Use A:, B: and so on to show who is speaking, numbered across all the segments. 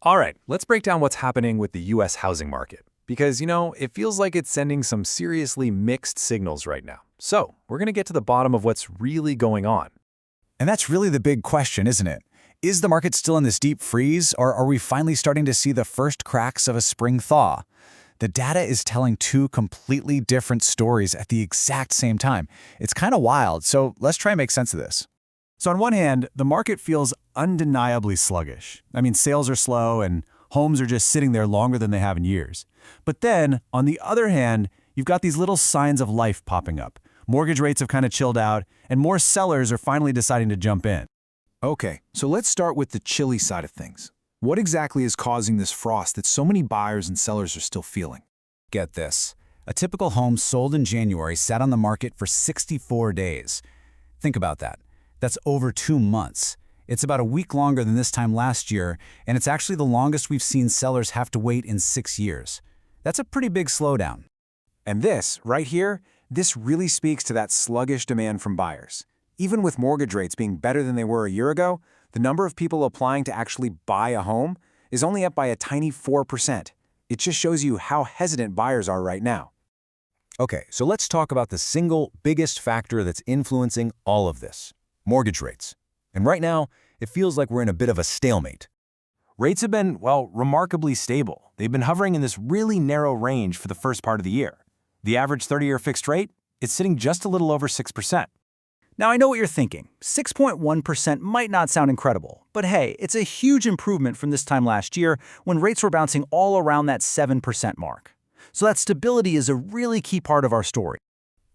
A: All right, let's break down what's happening with the US housing market. Because, it feels like it's sending some seriously mixed signals right now. So, we're going to get to the bottom of what's really going on.
B: And that's really the big question, isn't it? Is the market still in this deep freeze, or are we finally starting to see the first cracks of a spring thaw? The data is telling two completely different stories at the exact same time. It's kind of wild, so let's try and make sense of this.
C: So on one hand, the market feels undeniably sluggish. I mean, sales are slow and homes are just sitting there longer than they have in years. But then, on the other hand, you've got these little signs of life popping up. Mortgage rates have kind of chilled out, and more sellers are finally deciding to jump in.
D: Okay, so let's start with the chilly side of things. What exactly is causing this frost that so many buyers and sellers are still feeling?
B: Get this. A typical home sold in January sat on the market for 64 days. Think about that. That's over 2 months. It's about a week longer than this time last year, and it's actually the longest we've seen sellers have to wait in 6 years. That's a pretty big slowdown.
E: And this, right here, this really speaks to that sluggish demand from buyers. Even with mortgage rates being better than they were a year ago, the number of people applying to actually buy a home is only up by a tiny 4%. It just shows you how hesitant buyers are right now.
A: Okay, so let's talk about the single biggest factor that's influencing all of this: mortgage rates. And right now, it feels like we're in a bit of a stalemate.
F: Rates have been, remarkably stable. They've been hovering in this really narrow range for the first part of the year. The average 30-year fixed rate, it's sitting just a little over 6%.
G: Now, I know what you're thinking. 6.1% might not sound incredible, but hey, it's a huge improvement from this time last year when rates were bouncing all around that 7% mark. So that stability is a really key part of our story.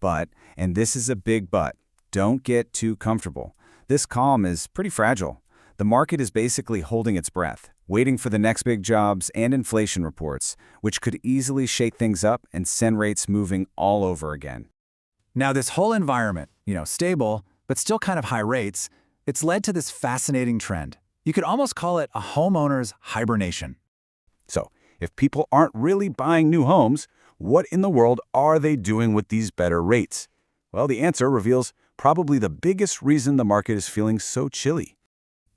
B: But, and this is a big but, don't get too comfortable. This calm is pretty fragile. The market is basically holding its breath, waiting for the next big jobs and inflation reports, which could easily shake things up and send rates moving all over again.
C: Now, this whole environment, stable, but still kind of high rates, it's led to this fascinating trend. You could almost call it a homeowner's hibernation.
H: So, if people aren't really buying new homes, what in the world are they doing with these better rates? Well, the answer reveals probably the biggest reason the market is feeling so chilly.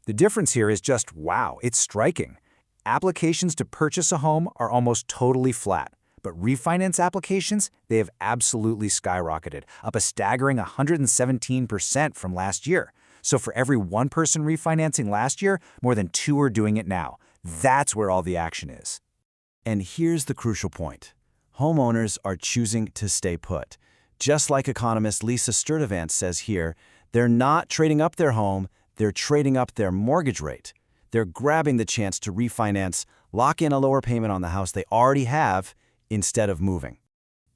E: The difference here is just, wow, it's striking. Applications to purchase a home are almost totally flat, but refinance applications, they have absolutely skyrocketed, up a staggering 117% from last year. So for every one person refinancing last year, more than 2 are doing it now. That's where all the action is.
B: And here's the crucial point. Homeowners are choosing to stay put. Just like economist Lisa Sturtevant says here, they're not trading up their home, they're trading up their mortgage rate. They're grabbing the chance to refinance, lock in a lower payment on the house they already have, instead of moving.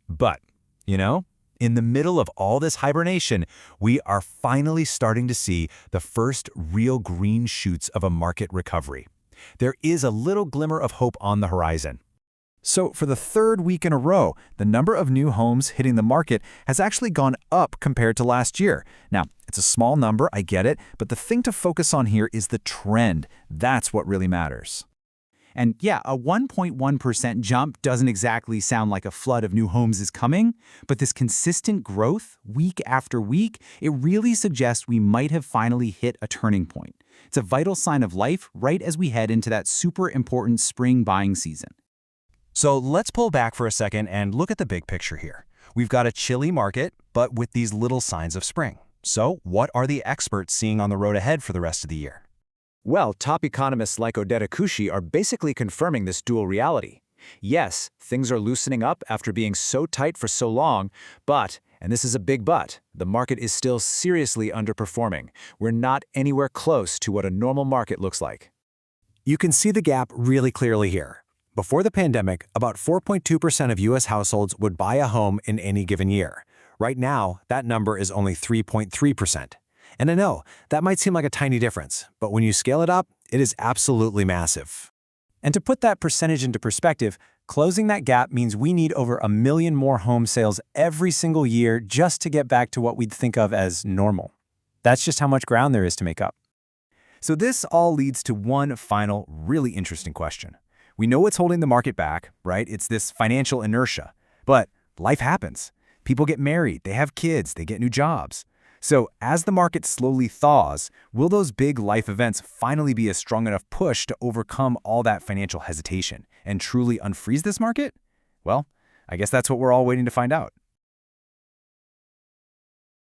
A: But, in the middle of all this hibernation, we are finally starting to see the first real green shoots of a market recovery. There is a little glimmer of hope on the horizon.
C: So for the third week in a row, the number of new homes hitting the market has actually gone up compared to last year. Now, it's a small number, I get it, but the thing to focus on here is the trend. That's what really matters.
G: And yeah, a 1.1% jump doesn't exactly sound like a flood of new homes is coming, but this consistent growth, week after week, it really suggests we might have finally hit a turning point. It's a vital sign of life right as we head into that super important spring buying season.
A: So let's pull back for a second and look at the big picture here. We've got a chilly market, but with these little signs of spring. So what are the experts seeing on the road ahead for the rest of the year?
E: Well, top economists like Odeta Kushi are basically confirming this dual reality. Yes, things are loosening up after being so tight for so long, but, and this is a big but, the market is still seriously underperforming. We're not anywhere close to what a normal market looks like.
I: You can see the gap really clearly here. Before the pandemic, about 4.2% of U.S. households would buy a home in any given year. Right now, that number is only 3.3%. And I know, that might seem like a tiny difference, but when you scale it up, it is absolutely massive. And to put that percentage into perspective, closing that gap means we need over 1 million more home sales every single year just to get back to what we'd think of as normal. That's just how much ground there is to make up.
A: So this all leads to one final, really interesting question. We know what's holding the market back, right? It's this financial inertia. But life happens. People get married, they have kids, they get new jobs.
E: So as the market slowly thaws, will those big life events finally be a strong enough push to overcome all that financial hesitation and truly unfreeze this market? Well, I guess that's what we're all waiting to find out.